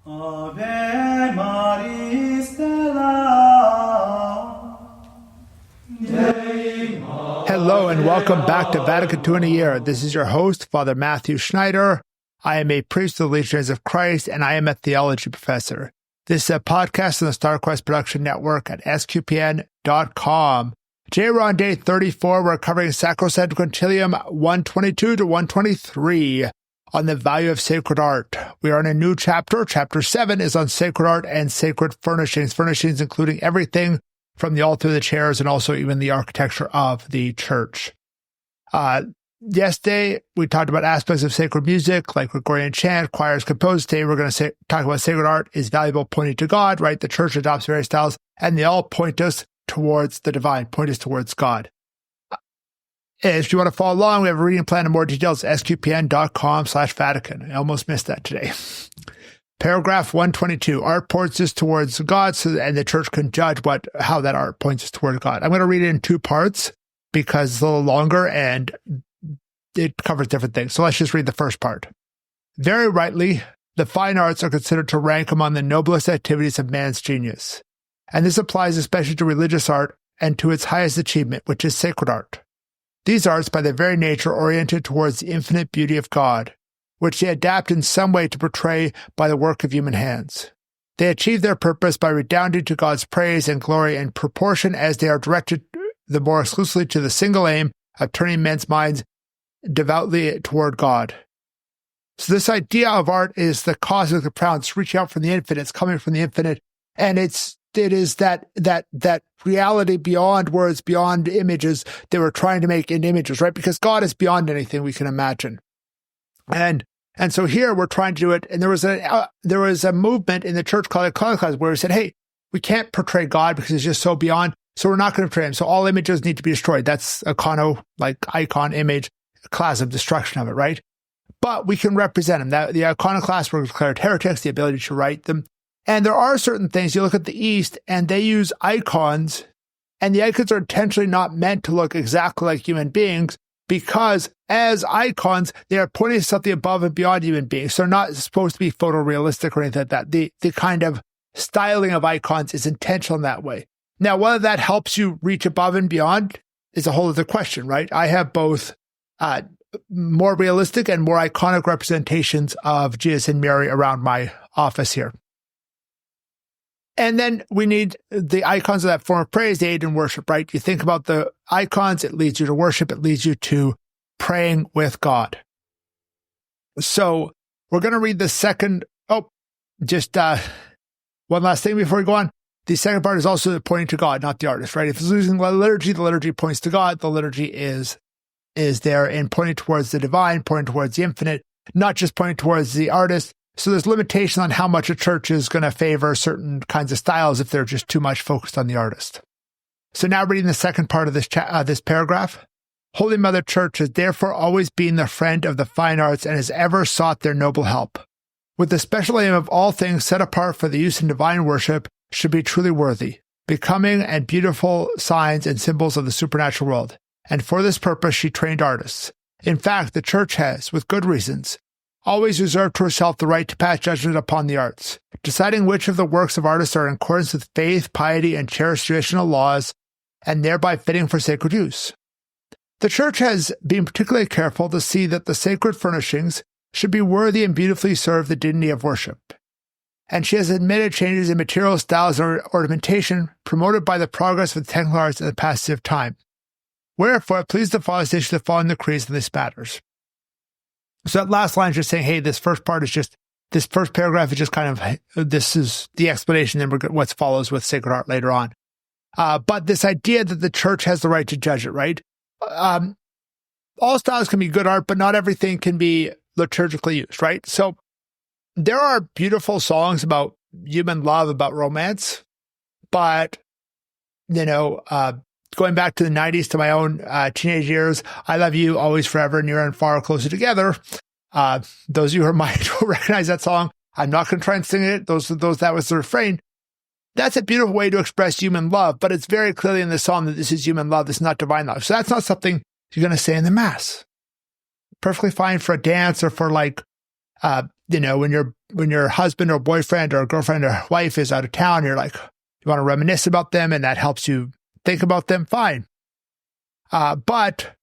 Ave Maris Stella. Hello and welcome back to Vatican II in a Year. This is your host, Father Matthew Schneider. I am a priest of the Legionaries of Christ, and I am a theology professor. This is a podcast on the StarQuest Production Network at sqpn.com. Today we're on day 34. We're covering Sacrosanctum Concilium 122 to 123 on the value of sacred art. We are in a new chapter. Chapter 7 is on sacred art and sacred furnishings. Furnishings including everything from the altar, the chairs, and also even the architecture of the church. Yesterday, we talked about aspects of sacred music, like Gregorian chant, choirs composed. Today, we're going to talk about sacred art is valuable, pointing to God, right? The church adopts various styles, and they all point us towards the divine, point us towards God. If you want to follow along, we have a reading plan and more details at sqpn.com/Vatican. I almost missed that today. Paragraph 122, art points us towards God, and the church can judge how that art points us towards God. I'm going to read it in two parts because it's a little longer and it covers different things. So let's just read the first part. Very rightly, the fine arts are considered to rank among the noblest activities of man's genius. And this applies especially to religious art and to its highest achievement, which is sacred art. These arts, by their very nature, are oriented towards the infinite beauty of God, which they adapt in some way to portray by the work of human hands. They achieve their purpose by redounding to God's praise and glory in proportion as they are directed the more exclusively to the single aim of turning men's minds devoutly toward God. So this idea of art is the cosmic, the profound. It's reaching out from the infinite. It's coming from the infinite, and it is that reality beyond words, beyond images that we're trying to make into images, right? Because God is beyond anything we can imagine. And so here we're trying to do it. And there was a movement in the church called Iconoclasm where we said, hey, we can't portray God because he's just so beyond. So we're not going to portray him. So all images need to be destroyed. That's icon image, clasm, destruction of it, right? But we can represent him. That the iconoclasts were declared heretics, the ability to write them. And there are certain things, you look at the East and they use icons, and the icons are intentionally not meant to look exactly like human beings because as icons, they are pointing to something above and beyond human beings. So they're not supposed to be photorealistic or anything like that. The kind of styling of icons is intentional in that way. Now, whether that helps you reach above and beyond is a whole other question, right? I have both more realistic and more iconic representations of Jesus and Mary around my office here. And then we need the icons of that form of praise, they aid in worship, right? You think about the icons, it leads you to worship, it leads you to praying with God. So we're going to read the second, one last thing before we go on. The second part is also pointing to God, not the artist, right? If it's using the liturgy points to God. The liturgy is there in pointing towards the divine, pointing towards the infinite, not just pointing towards the artist. So there's limitation on how much a church is going to favor certain kinds of styles if they're just too much focused on the artist. So now reading the second part of this paragraph. Holy Mother Church has therefore always been the friend of the fine arts and has ever sought their noble help. With the special aim of all things set apart for the use in divine worship should be truly worthy, becoming and beautiful signs and symbols of the supernatural world. And for this purpose she trained artists. In fact, the Church has, with good reasons, always reserved to herself the right to pass judgment upon the arts, deciding which of the works of artists are in accordance with faith, piety, and cherished traditional laws, and thereby fitting for sacred use. The Church has been particularly careful to see that the sacred furnishings should be worthy and beautifully serve the dignity of worship. And she has admitted changes in material styles or ornamentation promoted by the progress of the technical arts in the passage of time. Wherefore, it pleased the Fathers to issue the following decrees in these matters. So that last line is just saying, hey, this first paragraph is just kind of, this is the explanation, then what follows with sacred art later on. But this idea that the church has the right to judge it, right? All styles can be good art, but not everything can be liturgically used, right? So there are beautiful songs about human love, about romance, but, going back to the 90s, to my own teenage years, I love you always, forever, near and far, closer together. Those of you who are mine will recognize that song. I'm not going to try and sing it. That was the refrain. That's a beautiful way to express human love, but it's very clearly in the song that this is human love, this is not divine love. So that's not something you're going to say in the Mass. Perfectly fine for a dance or for when your husband or boyfriend or girlfriend or wife is out of town, you're like, you want to reminisce about them and that helps you think about them, fine. But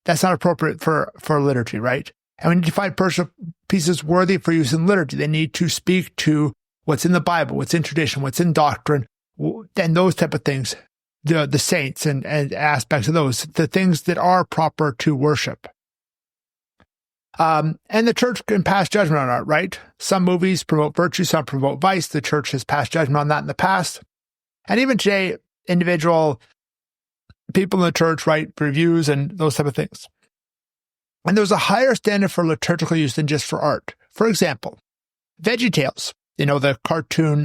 that's not appropriate for liturgy, right? And we need to find personal pieces worthy for use in liturgy. They need to speak to what's in the Bible, what's in tradition, what's in doctrine, and those type of things, the saints and aspects of those, the things that are proper to worship. And the church can pass judgment on art, right? Some movies promote virtue, some promote vice. The church has passed judgment on that in the past. And even today, individual people in the church write reviews and those type of things. And there's a higher standard for liturgical use than just for art. For example, VeggieTales, the cartoon,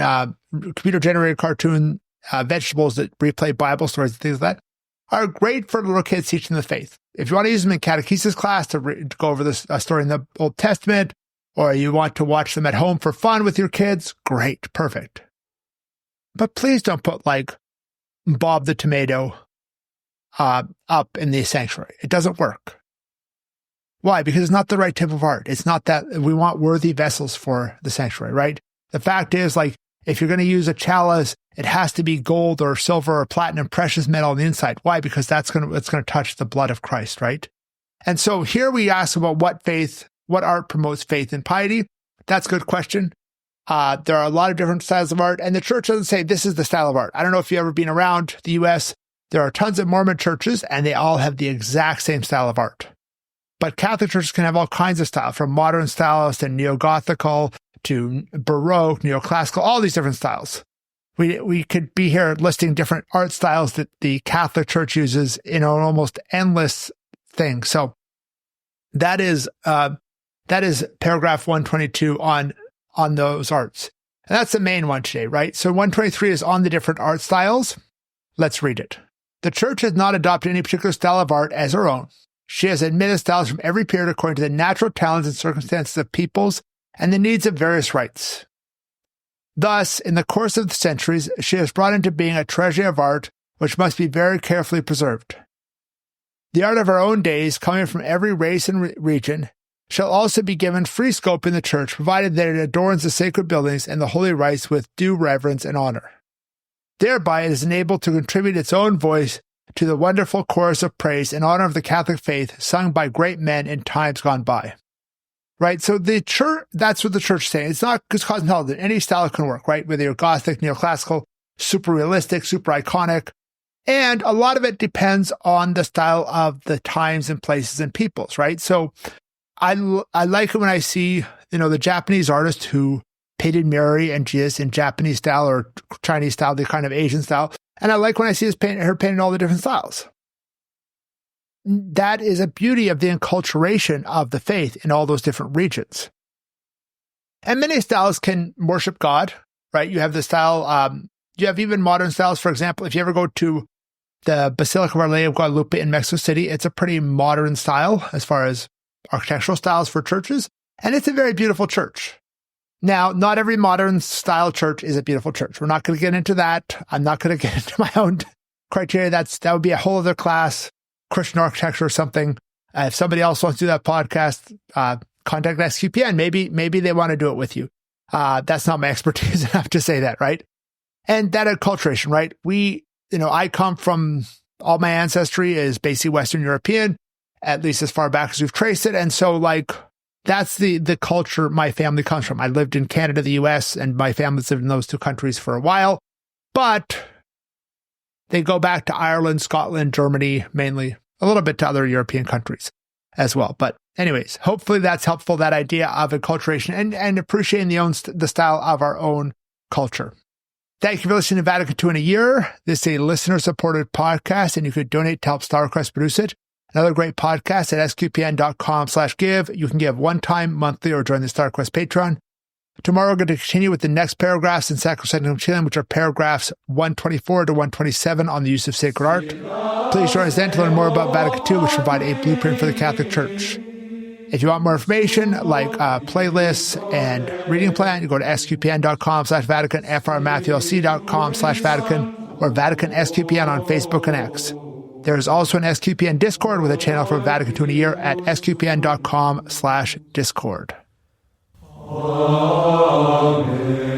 computer-generated cartoon vegetables that replay Bible stories and things like that, are great for little kids teaching the faith. If you want to use them in catechesis class to go over this story in the Old Testament, or you want to watch them at home for fun with your kids, great, perfect. But please don't put like Bob the Tomato up in the sanctuary. It doesn't work. Why? Because it's not the right type of art. It's not that we want worthy vessels for the sanctuary, right? The fact is, like, if you're going to use a chalice, it has to be gold or silver or platinum, precious metal on the inside. Why? Because it's going to touch the blood of Christ, right? And so here we ask about what art promotes faith and piety. That's a good question. There are a lot of different styles of art, and the church doesn't say this is the style of art. I don't know if you've ever been around the U.S. There are tons of Mormon churches, and they all have the exact same style of art. But Catholic churches can have all kinds of style, from modern styles to neo-Gothical to Baroque, neoclassical, all these different styles. We could be here listing different art styles that the Catholic Church uses in an almost endless thing. So that is paragraph 122 on those arts. And that's the main one today, right? So 123 is on the different art styles. Let's read it. The church has not adopted any particular style of art as her own. She has admitted styles from every period according to the natural talents and circumstances of peoples and the needs of various rites. Thus, in the course of the centuries, she has brought into being a treasury of art which must be very carefully preserved. The art of our own days, coming from every race and region, shall also be given free scope in the church, provided that it adorns the sacred buildings and the holy rites with due reverence and honor. Thereby it is enabled to contribute its own voice to the wonderful chorus of praise in honor of the Catholic faith sung by great men in times gone by. Right? So the church, that's what the church is saying. It's not just cosmopolitan. Any style can work, right? Whether you're Gothic, neoclassical, super realistic, super iconic. And a lot of it depends on the style of the times and places and peoples, right? So I like it when I see, the Japanese artist who painted Mary and Jesus in Japanese style or Chinese style, the kind of Asian style. And I like when I see her painting all the different styles. That is a beauty of the enculturation of the faith in all those different regions. And many styles can worship God, right? You have the style, you have even modern styles. For example, if you ever go to the Basilica of Our Lady of Guadalupe in Mexico City, it's a pretty modern style as far as architectural styles for churches. And it's a very beautiful church. Now, not every modern style church is a beautiful church. We're not going to get into that. I'm not going to get into my own criteria. That would be a whole other class, Christian architecture or something. If somebody else wants to do that podcast, contact SQPN. Maybe they want to do it with you. That's not my expertise enough to say that, right? And that acculturation, right? I come from, all my ancestry is basically Western European, at least as far back as we've traced it. And so that's the culture my family comes from. I lived in Canada, the US, and my family's lived in those two countries for a while. But they go back to Ireland, Scotland, Germany, mainly, a little bit to other European countries as well. But anyways, hopefully that's helpful, that idea of acculturation and appreciating the style of our own culture. Thank you for listening to Vatican II in a Year. This is a listener-supported podcast, and you could donate to help StarQuest produce it. Another great podcast at sqpn.com/give. You can give one time, monthly, or join the StarQuest Patreon. Tomorrow, we're going to continue with the next paragraphs in Sacrosanctum Concilium, which are paragraphs 124 to 127 on the use of sacred art. Please join us then to learn more about Vatican II, which provide a blueprint for the Catholic Church. If you want more information, like playlists and reading plan, you go to sqpn.com/Vatican, frmatthewlc.com/Vatican, or Vatican SQPN on Facebook and X. There is also an SQPN Discord with a channel for Vatican II in a Year at sqpn.com/Discord. Amen.